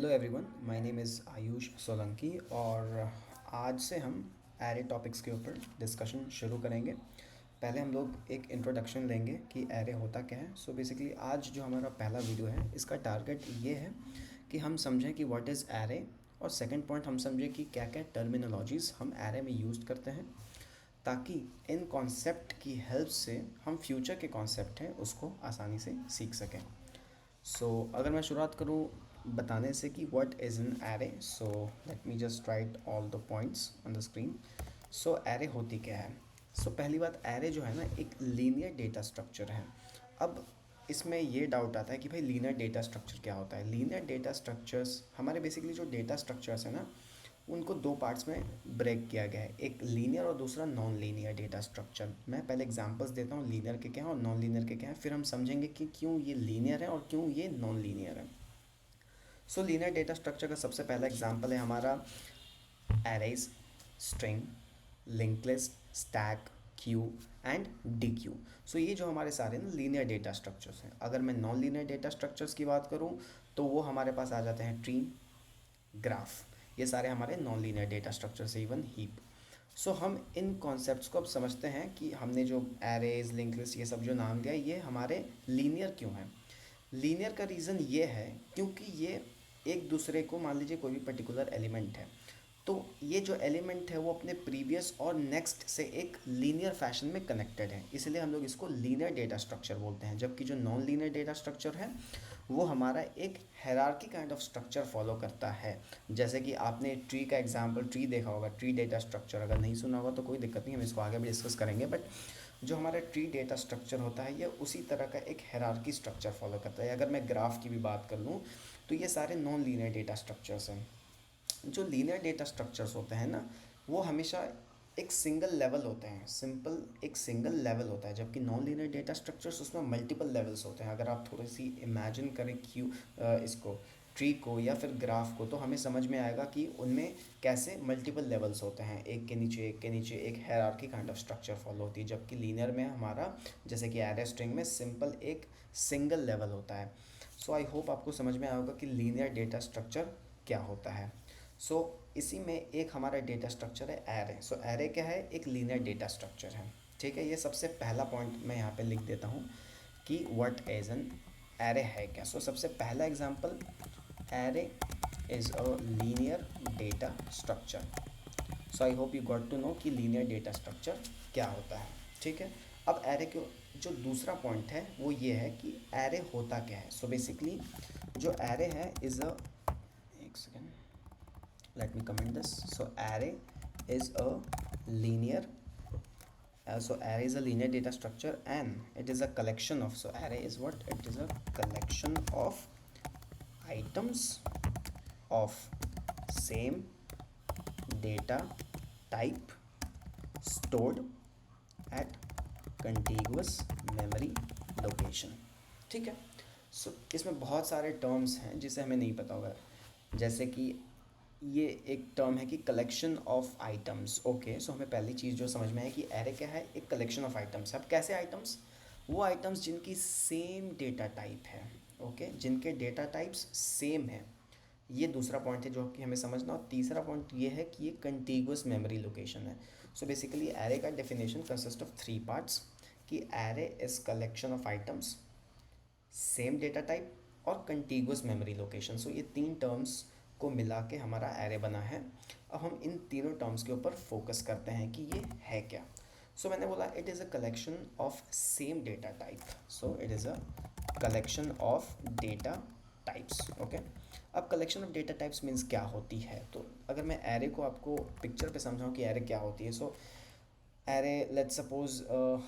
Hello everyone, my name is Ayush Solanki और आज से हम एरे टॉपिक्स के ऊपर डिस्कशन शुरू करेंगे। पहले हम लोग एक इंट्रोडक्शन लेंगे कि एरे होता क्या है। सो बेसिकली आज जो हमारा पहला वीडियो है इसका टारगेट ये है कि हम समझें कि व्हाट इज़ एरे, और सेकंड पॉइंट हम समझें कि क्या क्या टर्मिनोलॉजीज़ हम एरे में यूज़ करते हैं, ताकि इन कॉन्सेप्ट की हेल्प से हम फ्यूचर के कॉन्सेप्ट हैं उसको आसानी से सीख सकें। अगर मैं शुरुआत करूँ बताने से कि what is an array, so let me just right all the points on the screen. Array होती क्या है? पहली बात, एरे जो है ना एक लीनियर डेटा स्ट्रक्चर है। अब इसमें ये डाउट आता है कि भाई लीनियर डेटा स्ट्रक्चर क्या होता है। लीनियर डेटा स्ट्रक्चर्स हमारे बेसिकली जो डेटा स्ट्रक्चर्स है ना उनको दो पार्ट्स में ब्रेक किया गया है, एक लीनियर और दूसरा नॉन लीनियर डेटा स्ट्रक्चर। मैं पहले एग्जांपल्स देता हूँ लीनियर के क्या हैं और नॉन लीनियर के क्या हैं, फिर हम समझेंगे कि क्यों ये लीनियर है और क्यों ये नॉन लीनियर है। लीनियर डेटा स्ट्रक्चर का सबसे पहला एग्जांपल है हमारा arrays, string, link list, stack, Q and D Q. ये जो हमारे सारे ना लीनियर डेटा स्ट्रक्चर्स हैं। अगर मैं नॉन लीनियर डेटा स्ट्रक्चर्स की बात करूँ तो वो हमारे पास आ जाते हैं ट्री, ग्राफ, ये सारे हमारे नॉन लीनियर डेटा स्ट्रक्चर से, इवन हीप। हम इन कॉन्सेप्ट्स को अब समझते हैं कि हमने जो एरेज, लिंक लिस्ट, ये सब जो नाम दिया ये हमारे लीनियर क्यों है। लीनियर का रीज़न ये है क्योंकि ये एक दूसरे को, मान लीजिए कोई भी पर्टिकुलर एलिमेंट है तो ये जो एलिमेंट है वो अपने प्रीवियस और नेक्स्ट से एक लीनियर फैशन में कनेक्टेड है, इसलिए हम लोग इसको लीनियर डेटा स्ट्रक्चर बोलते हैं। जबकि जो नॉन लीनियर डेटा स्ट्रक्चर है वो हमारा एक hierarchy kind of structure follow करता है। जैसे कि आपने ट्री का एग्जांपल, ट्री देखा होगा, ट्री डेटा स्ट्रक्चर। अगर नहीं सुना होगा तो कोई दिक्कत नहीं, हम इसको आगे भी डिस्कस करेंगे। बट जो हमारा ट्री डेटा स्ट्रक्चर होता है ये उसी तरह का एक हायरार्की स्ट्रक्चर फॉलो करता है। अगर मैं ग्राफ की भी बात कर लूँ तो ये सारे नॉन लीनियर डेटा स्ट्रक्चर्स हैं। जो लीनियर डेटा स्ट्रक्चर्स होते हैं ना वो हमेशा एक सिंगल लेवल होते हैं, सिंपल एक सिंगल लेवल होता है। जबकि नॉन लीनियर डेटा स्ट्रक्चर्स उसमें मल्टीपल लेवल्स होते हैं। अगर आप थोड़ी सी इमेजिन करें इसको, ट्री को या फिर ग्राफ को, तो हमें समझ में आएगा कि उनमें कैसे मल्टीपल लेवल्स होते हैं, एक के नीचे एक के नीचे एक hierarchy kind of structure follow होती है। जबकि लीनियर में हमारा, जैसे कि एरे स्ट्रिंग में, सिंपल एक सिंगल लेवल होता है। आई होप आपको समझ में आया होगा कि लीनियर डेटा स्ट्रक्चर क्या होता है। इसी में एक हमारा डेटा स्ट्रक्चर है एरे। एरे क्या है? एक लीनियर डेटा स्ट्रक्चर है। ठीक है, ये सबसे पहला पॉइंट मैं यहाँ पे लिख देता हूँ कि व्हाट इज एन एरे है क्या। सबसे पहला example, array is a linear data structure. I hope you got to know कि लीनियर डेटा स्ट्रक्चर क्या होता है। ठीक है, अब एरे के जो दूसरा पॉइंट है वो ये है कि एरे होता क्या है। बेसिकली जो एरे है इज़ अ, एक second, let me comment this. Array is a linear, array is a linear data structure and it is a collection of, array is what? It is a collection of items of same data type stored at contiguous memory location। ठीक है, इसमें बहुत सारे terms हैं जिसे हमें नहीं पता होगा। जैसे कि ये एक टर्म है कि कलेक्शन ऑफ आइटम्स। ओके, हमें पहली चीज़ जो समझ में है कि एरे क्या है, एक कलेक्शन ऑफ आइटम्स। अब कैसे आइटम्स? वो आइटम्स जिनकी सेम डेटा टाइप है। ओके, जिनके डेटा टाइप्स सेम है, ये दूसरा पॉइंट है जो कि हमें समझना। और तीसरा पॉइंट ये है कि ये कंटिगुअस मेमोरी लोकेशन है। बेसिकली एरे का definition consist of three parts, कि array is collection of items, same data type और कंटिगुअस मेमोरी लोकेशन। ये तीन टर्म्स को मिला के हमारा एरे बना है। अब हम इन तीनों टर्म्स के ऊपर फोकस करते हैं कि ये है क्या। मैंने बोला it is a collection of same data type. It is a collection of data types. Okay, अब collection of data types means क्या होती है। तो अगर मैं एरे को आपको पिक्चर पे समझाऊँ कि एरे क्या होती है। एरे, लेट्स सपोज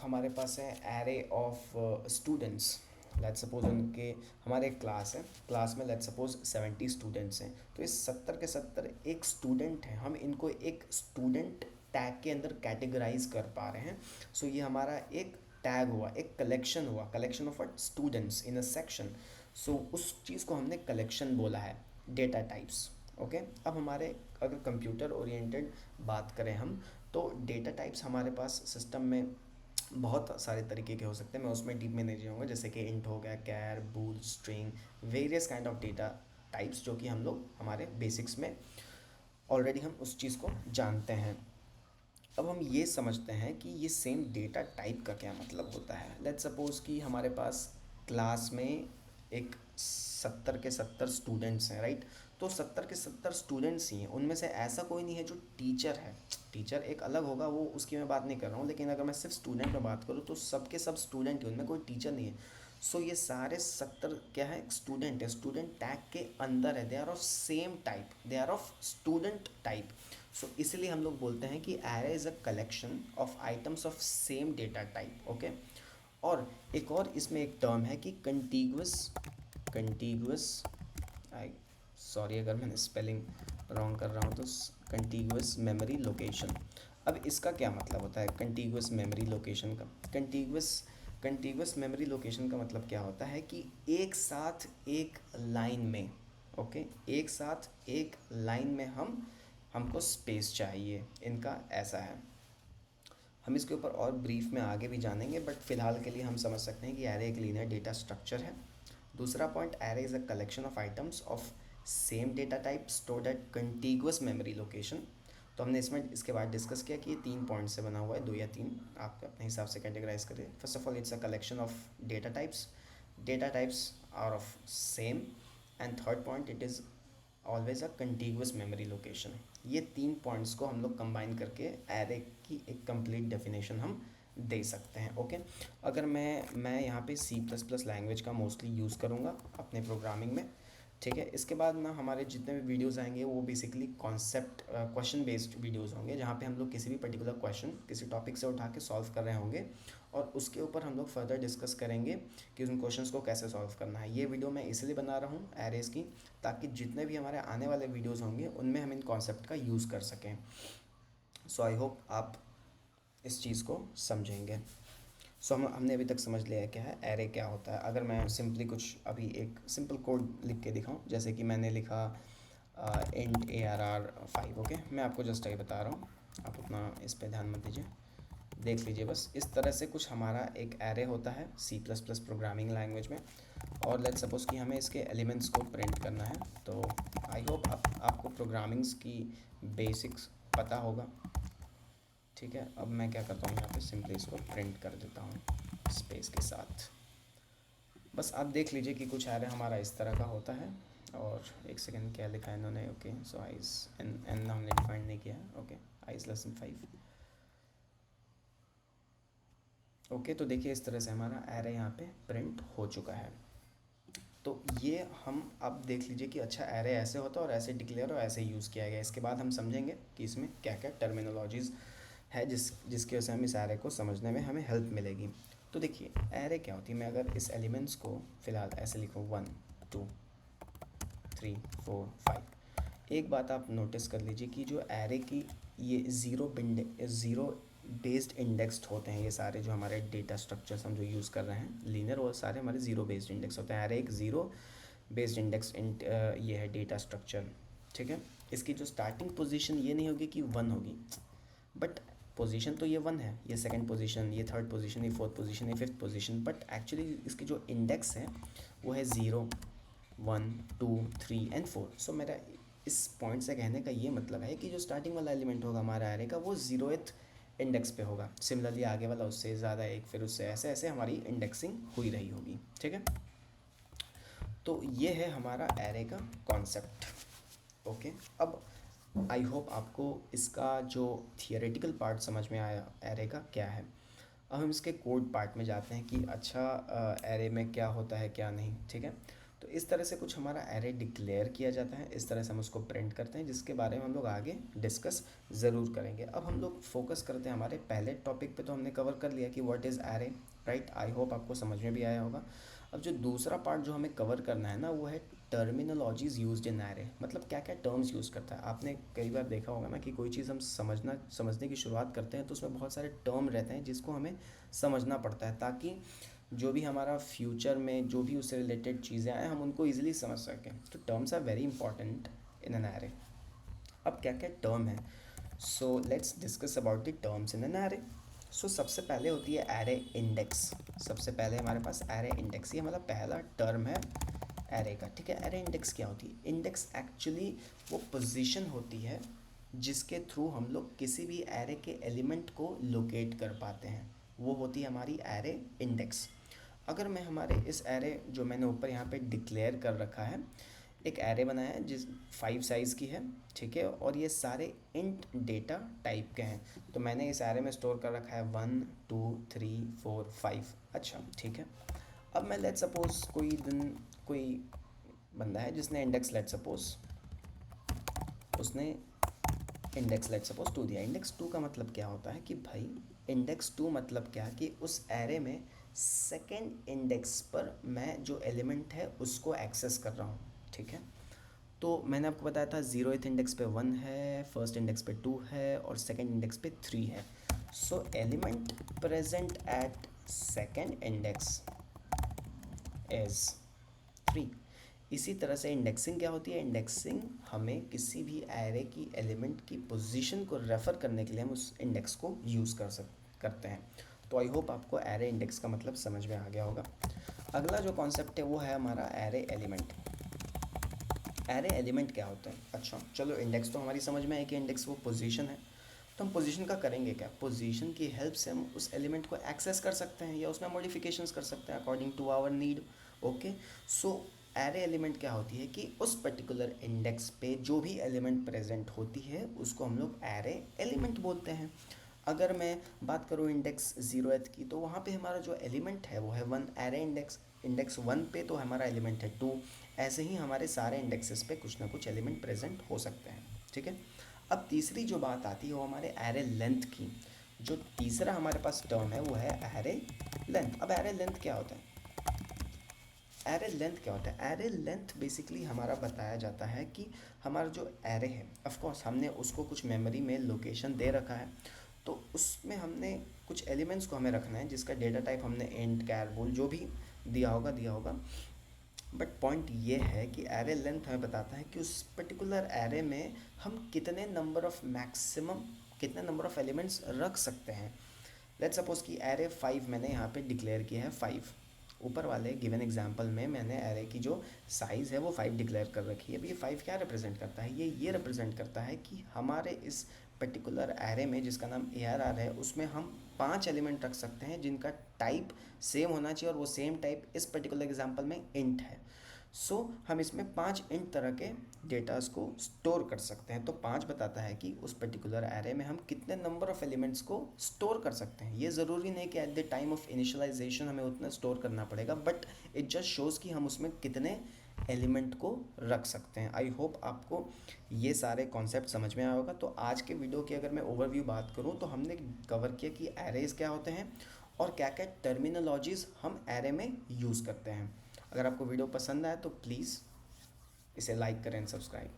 हमारे पास है array of students. Let's suppose उनके, हमारे एक क्लास है, क्लास में लेट्स सपोज 70 स्टूडेंट्स हैं। तो इस 70 के 70 एक स्टूडेंट हैं, हम इनको एक स्टूडेंट टैग के अंदर कैटेगराइज कर पा रहे हैं। ये हमारा एक टैग हुआ, एक कलेक्शन हुआ, collection of students in a section. उस चीज़ को हमने कलेक्शन बोला है, डेटा टाइप्स। ओके, अब हमारे अगर कंप्यूटर ओरिएंटेड बात करें हम, तो डेटा टाइप्स हमारे पास सिस्टम में बहुत सारे तरीके के हो सकते हैं। मैं उसमें डीप में नहीं जाऊँगा, जैसे कि इंट हो गया, char, bool, string, various kind of data types, जो कि हम लोग हमारे बेसिक्स में ऑलरेडी हम उस चीज़ को जानते हैं। अब हम ये समझते हैं कि ये सेम डेटा टाइप का क्या मतलब होता है। लेट्स सपोज कि हमारे पास क्लास में एक 70 के 70 स्टूडेंट्स हैं, राइट। तो 70 के 70 स्टूडेंट्स ही हैं, उनमें से ऐसा कोई नहीं है जो टीचर है। टीचर एक अलग होगा, वो उसकी मैं बात नहीं कर रहा हूँ, लेकिन अगर मैं सिर्फ स्टूडेंट में बात करूँ तो सबके सब स्टूडेंट ही, उनमें कोई टीचर नहीं है। सो ये सारे 70 क्या है, स्टूडेंट है, स्टूडेंट टैग के अंदर है, they are of same type, they are of student type. So इसलिए हम लोग बोलते हैं कि array is a collection of items of same data type, okay. और एक और इसमें एक टर्म है कि कंटीगुअस, कंटीगुअस, आई सॉरी अगर मैंने स्पेलिंग रॉन्ग कर रहा हूँ, तो कंटीगुअस मेमोरी लोकेशन। अब इसका क्या मतलब होता है कंटीगुअस मेमोरी लोकेशन का? कंटीगुअस मेमोरी लोकेशन का मतलब क्या होता है कि एक साथ एक लाइन में, ओके, एक साथ एक लाइन में हमको स्पेस चाहिए, इनका ऐसा है। हम इसके ऊपर और ब्रीफ में आगे भी जानेंगे, बट फिलहाल के लिए हम समझ सकते हैं कि एरे एक लीनियर डेटा स्ट्रक्चर है। दूसरा point, array is a collection of items of same data type stored at contiguous memory location. तो हमने इसमें इसके बाद डिस्कस किया कि ये 3 पॉइंट से बना हुआ है, 2 या 3, आप अपने हिसाब से कैटेगराइज करिए। First of all, it's a collection of data types are of same, and third point, it is always a contiguous memory location. ये 3 पॉइंट्स को हम लोग कंबाइन करके एरे की एक कंप्लीट डेफिनेशन हम दे सकते हैं, ओके। अगर मैं यहाँ पे C++ लैंग्वेज का मोस्टली यूज़ करूँगा अपने प्रोग्रामिंग में, ठीक है। इसके बाद ना हमारे जितने भी वीडियोस आएंगे वो basically concept question based videos होंगे, जहाँ पे हम लोग किसी भी पर्टिकुलर क्वेश्चन किसी टॉपिक से उठा के सॉल्व कर रहे होंगे, और उसके ऊपर हम लोग फर्दर डिस्कस करेंगे कि उन क्वेश्चंस को कैसे सॉल्व करना है। ये वीडियो मैं इसलिए बना रहा हूँ एरेज की, ताकि जितने भी हमारे आने वाले वीडियोज़ होंगे उनमें हम इन कॉन्सेप्ट का यूज़ कर सकें। सो आई होप आप इस चीज़ को समझेंगे। सो हमने अभी तक समझ लिया है क्या है एरे, क्या होता है। अगर मैं सिंपली कुछ अभी एक सिंपल कोड लिख के दिखाऊं, जैसे कि मैंने लिखा इंट ARR5, ओके। मैं आपको जस्ट ये बता रहा हूँ, आप उतना इस पे ध्यान मत दीजिए, देख लीजिए बस। इस तरह से कुछ हमारा एक एरे होता है C++ प्रोग्रामिंग लैंग्वेज में, और लेट्स सपोज कि हमें इसके एलिमेंट्स को प्रिंट करना है। तो आई होप आपको प्रोग्रामिंग्स की बेसिक्स पता होगा, ठीक है। अब मैं क्या करता हूँ, यहाँ पे सिंपली इसको प्रिंट कर देता हूँ स्पेस के साथ। बस आप देख लीजिए कि कुछ एरे हमारा इस तरह का होता है। और एक सेकेंड, क्या लिखा है इन्होंने, ओके। सो आइज एन हमने डिफाइन नहीं किया है, ओके। Eyes <5, okay. तो देखिए इस तरह से हमारा एरे यहाँ पे प्रिंट हो चुका है। तो ये हम अब देख लीजिए कि अच्छा एरे ऐसे होता है और ऐसे डिक्लेयर और ऐसे यूज़ किया गया। इसके बाद हम समझेंगे कि इसमें क्या क्या टर्मिनोलॉजीज़ है जिसकी वजह से हम इस एरे को समझने में हमें हेल्प मिलेगी। तो देखिए एरे क्या होती है, मैं अगर इस एलिमेंट्स को फ़िलहाल ऐसे लिखूँ 1 2 3 4 5, एक बात आप नोटिस कर लीजिए कि जो एरे की ये ज़ीरो बेस्ड इंडेक्स्ड होते हैं, ये सारे जो हमारे डेटा स्ट्रक्चर्स हम जो यूज़ कर रहे हैं लीनियर, वो सारे हमारे ज़ीरो बेस्ड इंडेक्स होते हैं। एरे एक ज़ीरो बेस्ड इंडेक्स ये है डेटा स्ट्रक्चर, ठीक है। इसकी जो स्टार्टिंग पोजीशन ये नहीं होगी कि 1 होगी, बट पोजीशन तो ये 1 है, ये सेकंड पोजीशन, ये थर्ड पोजीशन, ये फोर्थ पोजीशन, ये फिफ्थ पोजीशन, बट एक्चुअली इसकी जो इंडेक्स है वो है 0 1 2 3 एंड 4। सो मेरा इस पॉइंट से कहने का ये मतलब है कि जो स्टार्टिंग वाला एलिमेंट होगा हमारा एरे का, वो 0th इंडेक्स पे होगा। सिमिलरली आगे वाला उससे ज़्यादा एक, फिर उससे ऐसे ऐसे हमारी इंडेक्सिंग हुई रही होगी, ठीक है। तो ये है हमारा एरे का कॉन्सेप्ट, ओके। अब आई होप आपको इसका जो थियोरेटिकल पार्ट समझ में आया एरे का क्या है। अब हम इसके कोड पार्ट में जाते हैं कि अच्छा एरे में क्या होता है क्या नहीं, ठीक है। तो इस तरह से कुछ हमारा एरे डिक्लेयर किया जाता है, इस तरह से हम उसको प्रिंट करते हैं, जिसके बारे में हम लोग आगे डिस्कस ज़रूर करेंगे। अब हम लोग फोकस करते हैं हमारे पहले टॉपिक पे। तो हमने कवर कर लिया कि what is array, right. I hope आपको समझ में भी आया होगा। अब जो दूसरा पार्ट जो हमें कवर करना है ना, वो है टर्मिनोलॉजीज़ यूज्ड इन एरे, मतलब क्या क्या टर्म्स यूज़ करता है। आपने कई बार देखा होगा ना कि कोई चीज़ हम समझने की शुरुआत करते हैं तो उसमें बहुत सारे टर्म रहते हैं जिसको हमें समझना पड़ता है, ताकि जो भी हमारा फ्यूचर में जो भी उससे रिलेटेड चीज़ें आए हम उनको ईजिली समझ सकें। तो terms are very important in an array. अब क्या क्या टर्म है, so let's discuss about the terms in an array. सो सबसे पहले होती है एरे इंडेक्स। सबसे पहले हमारे पास एरे इंडेक्स, ये हमारा पहला टर्म है एरे का, ठीक है। एरे इंडेक्स क्या होती है? इंडेक्स एक्चुअली वो पोजीशन होती है जिसके थ्रू हम लोग किसी भी एरे के एलिमेंट को लोकेट कर पाते हैं, वो होती है हमारी एरे इंडेक्स। अगर मैं हमारे इस एरे जो मैंने ऊपर यहाँ पे डिक्लेयर कर रखा है, एक एरे बनाया है जिस 5 साइज़ की है, ठीक है, और ये सारे इंट डेटा टाइप के हैं। तो मैंने इस एरे में स्टोर कर रखा है 1 2 3 4 5। अच्छा, ठीक है। अब मैं लेट सपोज कोई बंदा है जिसने इंडेक्स लेट सपोज उसने इंडेक्स लेट सपोज 2 दिया। इंडेक्स 2 का मतलब क्या होता है कि भाई इंडेक्स 2 मतलब क्या कि उस एरे में सेकेंड इंडेक्स पर मैं जो एलिमेंट है उसको एक्सेस कर रहा हूँ, ठीक है। तो मैंने आपको बताया था 0th इंडेक्स पे 1 है, फर्स्ट इंडेक्स पे 2 है और सेकेंड इंडेक्स पे 3 है। सो element present at second index is 3। इसी तरह से इंडेक्सिंग क्या होती है? इंडेक्सिंग हमें किसी भी एरे की एलिमेंट की पोजीशन को रेफ़र करने के लिए हम उस इंडेक्स को यूज़ करते हैं। तो आई होप आपको एरे इंडेक्स का मतलब समझ में आ गया होगा। अगला जो कॉन्सेप्ट है वो है हमारा एरे एलिमेंट। एरे एलिमेंट क्या होता है? अच्छा चलो, इंडेक्स तो हमारी समझ में है कि इंडेक्स वो पोजीशन है। तो हम पोजीशन का करेंगे क्या? पोजीशन की हेल्प से हम उस एलिमेंट को एक्सेस कर सकते हैं या उसमें मॉडिफिकेशंस कर सकते हैं according to our need. Okay, so array element क्या होती है कि उस पर्टिकुलर इंडेक्स पे जो भी एलिमेंट प्रेजेंट होती है उसको हम लोग एरे एलिमेंट बोलते हैं। अगर मैं बात करूँ इंडेक्स 0th की, तो वहाँ पे हमारा जो एलिमेंट है वो है 1 एरे इंडेक्स। इंडेक्स 1 पे तो हमारा एलिमेंट है 2। ऐसे ही हमारे सारे इंडेक्सेस पे कुछ ना कुछ एलिमेंट प्रेजेंट हो सकते हैं, ठीक है। अब तीसरी जो बात आती है वो हमारे एरे लेंथ की। जो तीसरा हमारे पास टर्म है वो है एरे लेंथ। अब एरे लेंथ क्या होता है? एरे लेंथ क्या होता है? एरे लेंथ बेसिकली हमारा बताया जाता है कि हमारा जो एरे है, ऑफ कोर्स हमने उसको कुछ मेमोरी में लोकेशन दे रखा है, तो उसमें हमने कुछ एलिमेंट्स को हमें रखना है जिसका डेटा टाइप हमने इंट, कैर, बूल जो भी दिया होगा। बट पॉइंट ये है कि एरे लेंथ हमें बताता है कि उस पर्टिकुलर एरे में हम कितने नंबर ऑफ एलिमेंट्स रख सकते हैं। लेट्स सपोज कि एरे 5 मैंने यहाँ पे डिक्लेयर किया है 5। ऊपर वाले गिवन एग्जांपल में मैंने एरे की जो साइज़ है वो 5 डिक्लेयर कर रखी है। अब ये 5 क्या रिप्रेजेंट करता है? ये रिप्रेजेंट करता है कि हमारे इस पर्टिकुलर एरे में जिसका नाम ARR है उसमें हम 5 एलिमेंट रख सकते हैं जिनका टाइप सेम होना चाहिए, और वो सेम टाइप इस पर्टिकुलर एग्जांपल में इंट है। सो हम इसमें 5 इंट तरह के डेटास को स्टोर कर सकते हैं। तो 5 बताता है कि उस पर्टिकुलर एरे में हम कितने नंबर ऑफ एलिमेंट्स को स्टोर कर सकते हैं। ये ज़रूरी नहीं कि at the time of initialization हमें उतना स्टोर करना पड़ेगा, बट इट जस्ट शोज़ कि हम उसमें कितने एलिमेंट को रख सकते हैं। आई होप आपको ये सारे कॉन्सेप्ट समझ में आया होगा। तो आज के वीडियो की अगर मैं ओवरव्यू बात करूँ तो हमने कवर किया कि एरेज क्या होते हैं और क्या क्या टर्मिनोलॉजीज़ हम एरे में यूज़ करते हैं। अगर आपको वीडियो पसंद आए तो प्लीज़ इसे लाइक करें, सब्सक्राइब।